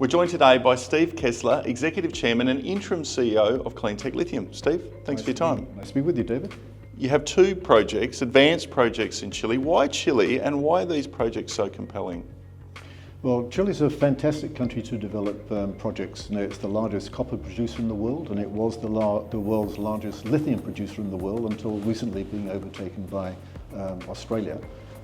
We're joined today by Steve Kesler, Executive Chairman and interim CEO of CleanTech Lithium. Steve, thanks for your time. Nice to be with you, David. You have two projects, advanced projects in Chile. Why Chile, and why are these projects so compelling? Well, Chile's a fantastic country to develop projects. You know, it's the largest copper producer in the world, and it was the world's largest lithium producer in the world until recently being overtaken by Australia.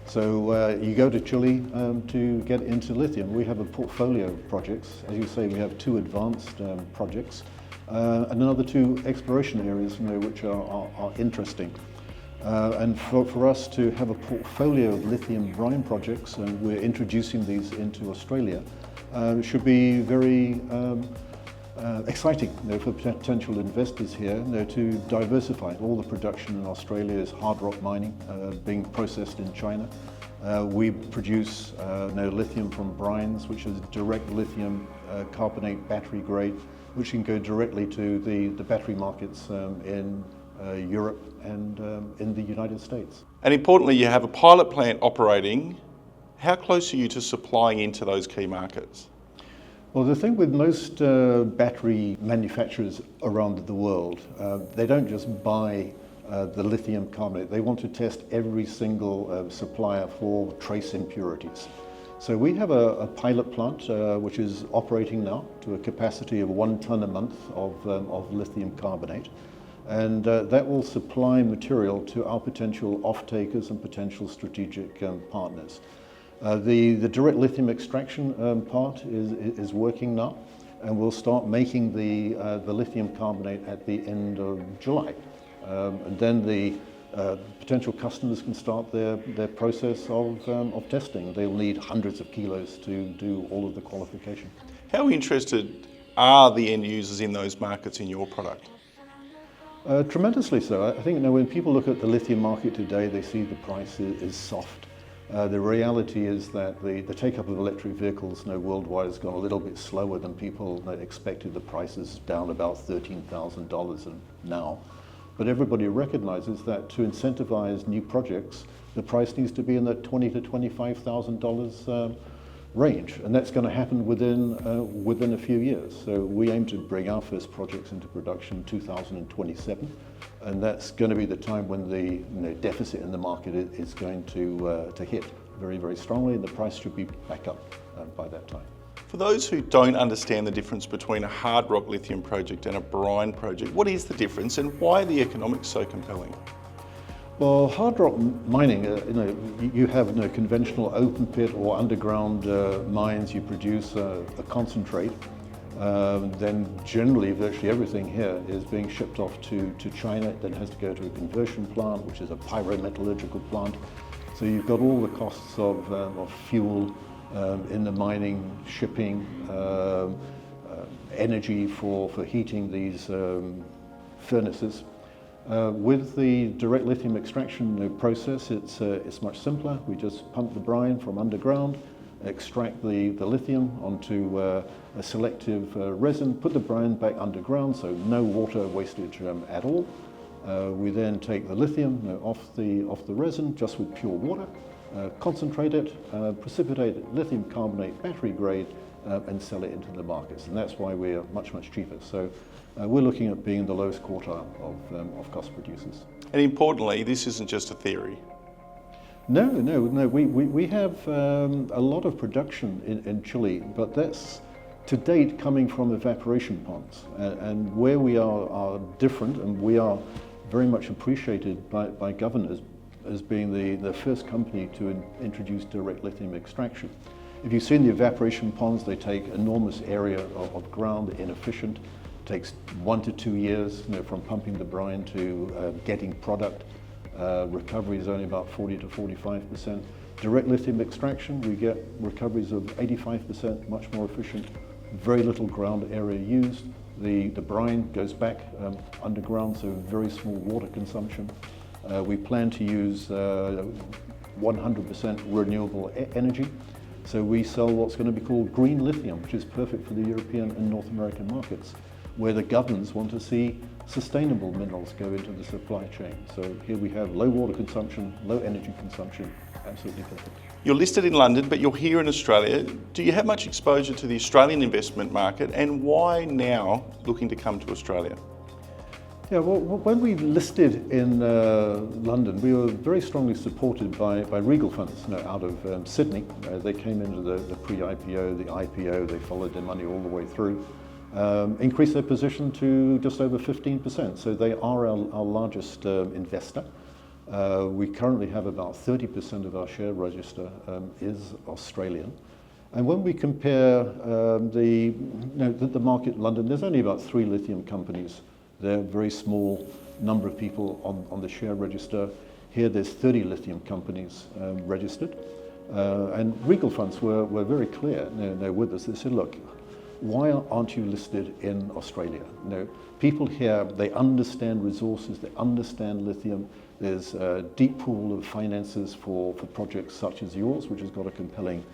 So you go to Chile to get into lithium. We have a portfolio of projects. As you say, we have two advanced projects and another two exploration areas, which are interesting. And for us to have a portfolio of lithium brine projects, and we're introducing these into Australia, should be very exciting for potential investors here to diversify. All the production in Australia is hard rock mining being processed in China. We produce lithium from brines, which is direct lithium carbonate battery grade, which can go directly to the battery markets in Europe and in the United States. And importantly, you have a pilot plant operating. How close are you to supplying into those key markets? Well, the thing with most battery manufacturers around the world, they don't just buy the lithium carbonate. They want to test every single supplier for trace impurities. So we have a pilot plant which is operating now to a capacity of 1 ton a month of lithium carbonate. And that will supply material to our potential off-takers and potential strategic partners. The direct lithium extraction part is working now, and we'll start making the lithium carbonate at the end of July. And then the potential customers can start their process of testing. They'll need hundreds of kilos to do all of the qualification. How interested are the end users in those markets in your product? Tremendously so. I think when people look at the lithium market today, they see the price is soft. The reality is that the take-up of electric vehicles worldwide has gone a little bit slower than people expected. The price is down about $13,000 now. But everybody recognizes that to incentivize new projects, the price needs to be in the $20,000 to $25,000 range. And that's going to happen within a few years. So we aim to bring our first projects into production in 2027. And that's going to be the time when the deficit in the market is going to hit very, very strongly, and the price should be back up by that time. For those who don't understand the difference between a hard rock lithium project and a brine project, what is the difference and why are the economics so compelling? Well, hard rock mining, you have conventional open pit or underground mines. You produce a concentrate. Then generally, virtually everything here is being shipped off to China. It then has to go to a conversion plant, which is a pyrometallurgical plant. So you've got all the costs of fuel in the mining, shipping, energy for heating these furnaces. With the direct lithium extraction process, it's much simpler. We just pump the brine from underground, extract the lithium onto a selective resin, put the brine back underground, so no water wastage at all. We then take the lithium off the resin just with pure water, concentrate it, precipitate it, lithium carbonate battery grade, and sell it into the markets. And that's why we're much, much cheaper. So we're looking at being the lowest quartile of cost producers. And importantly, this isn't just a theory. No. We have a lot of production in Chile, but that's to date coming from evaporation ponds. And where we are different, and we are very much appreciated by governors as being the first company to introduce direct lithium extraction. If you've seen the evaporation ponds, they take enormous area of ground, they're inefficient. It takes 1 to 2 years from pumping the brine to getting product. Recovery is only about 40 to 45%. Direct lithium extraction, we get recoveries of 85%, much more efficient, very little ground area used. The brine goes back underground, so very small water consumption. We plan to use 100% renewable energy. So we sell what's going to be called green lithium, which is perfect for the European and North American markets. where the governments want to see sustainable minerals go into the supply chain. So here we have low water consumption, low energy consumption, absolutely perfect. You're listed in London, but you're here in Australia. Do you have much exposure to the Australian investment market, and why now looking to come to Australia? Yeah, well, when we listed in London, we were very strongly supported by Regal funds out of Sydney. They came into the pre-IPO, the IPO, they followed their money all the way through, increased their position to just over 15%. So they are our largest investor. We currently have about 30% of our share register is Australian. And when we compare the market in London, there's only about 3 lithium companies. They're a very small number of people on the share register. Here there's 30 lithium companies registered. And Regal funds were very clear they're with us. They said, look, why aren't you listed in Australia? People here, they understand resources, they understand lithium. There's a deep pool of finances for projects such as yours, which has got a compelling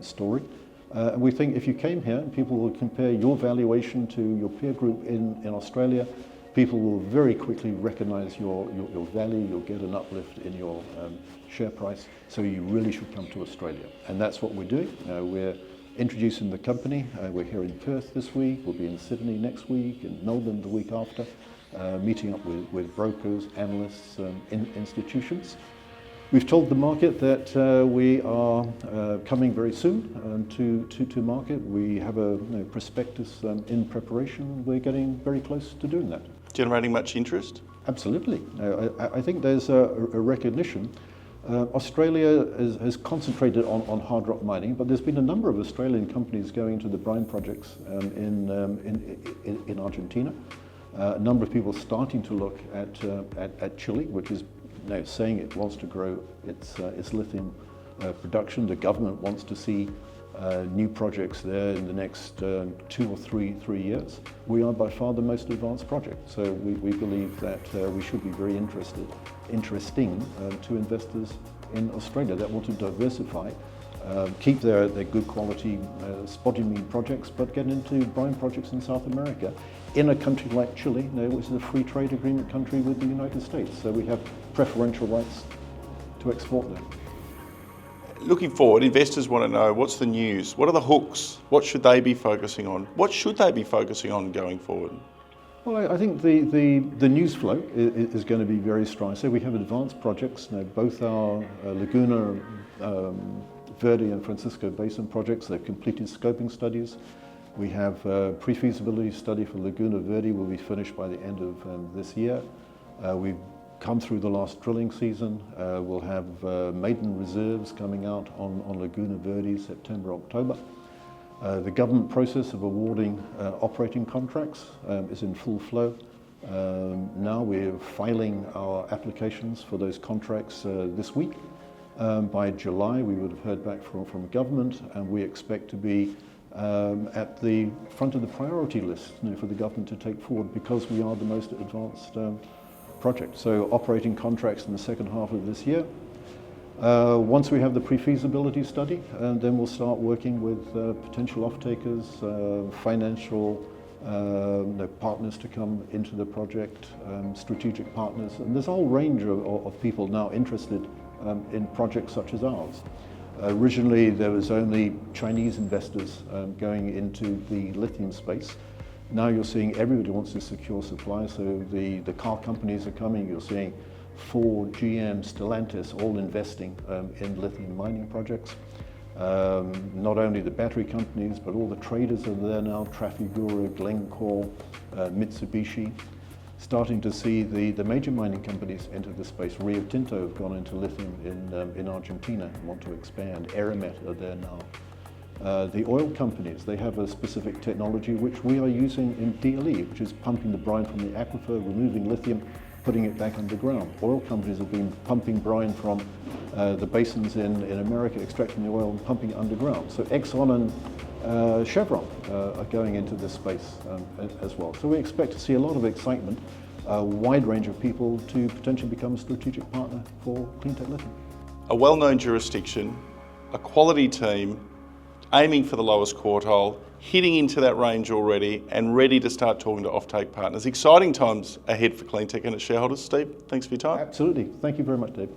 story. And we think if you came here, people will compare your valuation to your peer group in Australia. People will very quickly recognize your value. You'll get an uplift in your share price. So you really should come to Australia. And that's what we're doing. We're introducing the company. We're here in Perth this week. We'll be in Sydney next week, in Melbourne the week after, meeting up with brokers, analysts, institutions. We've told the market that we are coming very soon to market. We have a prospectus in preparation. We're getting very close to doing that. Generating much interest? Absolutely. I think there's a recognition. Australia has concentrated on hard rock mining, but there's been a number of Australian companies going to the brine projects in Argentina. A number of people starting to look at Chile, which is now saying it wants to grow its lithium production. The government wants to see new projects there in the next 2 or 3 years. We are by far the most advanced project, so we believe that we should be very interesting to investors in Australia that want to diversify, keep their good quality spodumene projects, but get into brine projects in South America in a country like Chile, which is a free trade agreement country with the United States. So we have preferential rights to export them. Looking forward, investors want to know what's the news, what are the hooks, what should they be focusing on, what should they be focusing on going forward? Well, I think the news flow is going to be very strong. So we have advanced projects. Both our Laguna Verde and Francisco Basin projects, they've completed scoping studies. We have a pre-feasibility study for Laguna Verde will be finished by the end of this year. We've come through the last drilling season. We'll have maiden reserves coming out on Laguna Verde September, October. The government process of awarding operating contracts is in full flow. Now we're filing our applications for those contracts this week. By July we would have heard back from government, and we expect to be at the front of the priority list for the government to take forward, because we are the most advanced project. So operating contracts in the second half of this year. Once we have the pre-feasibility study, then we'll start working with potential off-takers, financial partners to come into the project, strategic partners. And there's a whole range of people now interested in projects such as ours. Originally, there was only Chinese investors going into the lithium space. Now you're seeing everybody wants to secure supply, so the car companies are coming. You're seeing Ford, GM, Stellantis all investing in lithium mining projects. Not only the battery companies, but all the traders are there now, Trafigura, Glencore, Mitsubishi. Starting to see the major mining companies enter the space. Rio Tinto have gone into lithium in Argentina and want to expand. Eramet are there now. The oil companies, they have a specific technology which we are using in DLE, which is pumping the brine from the aquifer, removing lithium, putting it back underground. Oil companies have been pumping brine from the basins in America, extracting the oil and pumping it underground. So Exxon and Chevron are going into this space as well. So we expect to see a lot of excitement, a wide range of people to potentially become a strategic partner for CleanTech Lithium. A well-known jurisdiction, a quality team, aiming for the lowest quartile, hitting into that range already, and ready to start talking to offtake partners. Exciting times ahead for CleanTech and its shareholders. Steve, thanks for your time. Absolutely. Thank you very much, Dave.